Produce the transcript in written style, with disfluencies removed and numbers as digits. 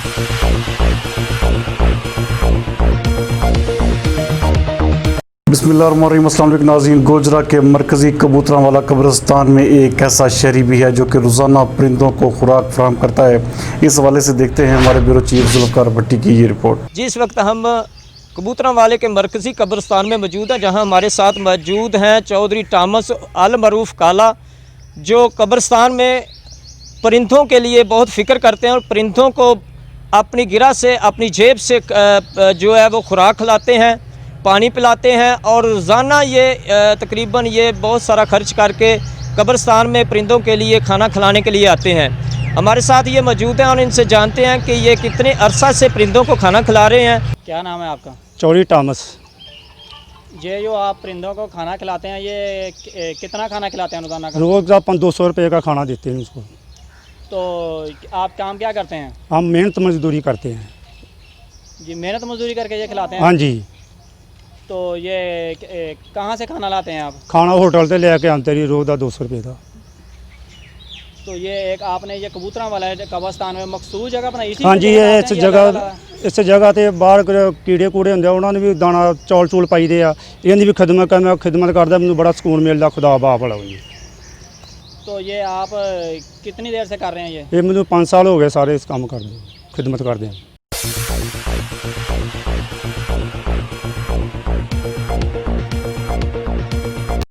बिस्मिल्लाहिर्रहमानिर्रहीम। अस्सलाम वालेकुम नाज़रीन। गोजरा के मरकज़ी कबूतरा वाला कब्रिस्तान में एक ऐसा शहरी भी है जो कि रोज़ाना परिंदों को खुराक फराहम करता है। इस हवाले से देखते हैं हमारे ब्यूरो चीफ जुल्फ़कार भट्टी की ये रिपोर्ट। जी, इस वक्त हम कबूतरा वाले के मरकज़ी कब्रिस्तान में मौजूद हैं, जहां हमारे साथ मौजूद हैं चौधरी टॉमस अल मरूफ काला, जो कब्रिस्तान में परिंदों के लिए बहुत फ़िक्र करते हैं और परिंदों को अपनी गिरा से, अपनी जेब से जो है वो खुराक खिलाते हैं, पानी पिलाते हैं और रोज़ाना ये तकरीबन ये बहुत सारा खर्च करके कब्रिस्तान में परिंदों के लिए खाना खिलाने के लिए आते हैं। हमारे साथ ये मौजूद हैं और इनसे जानते हैं कि ये कितने अरसा से परिंदों को खाना खिला रहे हैं। क्या नाम है आपका? चौधरी टॉमस। ये जो आप परिंदों को खाना खिलाते हैं, ये कितना खाना खिलाते हैं रोज़ाना का? रोज़ आप 200 रुपये का खाना देते हैं उसको। तो आप काम क्या करते हैं? हम मेहनत मजदूरी करते हैं जी, मेहनत मजदूरी करके ये खिलाते हैं? हाँ जी। तो ये कहाँ से खाना लाते हैं आप? खाना होटल से लेके आते रही, रोज़ का 200 रुपये का। तो ये एक आपने ये कबूतरा वाला है कब्रिस्तान में मखसूस जगह बनाई थी? हाँ जी, इस जगह ते बाहर कीड़े कूड़े होंगे, उन्होंने भी दाना चौल चूल पाई दे आ, इन्हें भी खिदमत कर, मैं खिदमत करता, मैंने बड़ा सुकून मिलता, खुदा बाप वाला जी। तो ये आप कितनी देर से कर रहे हैं ये? ये मैंने 5 साल हो गए सारे इस काम करते, खिदमत करते हैं।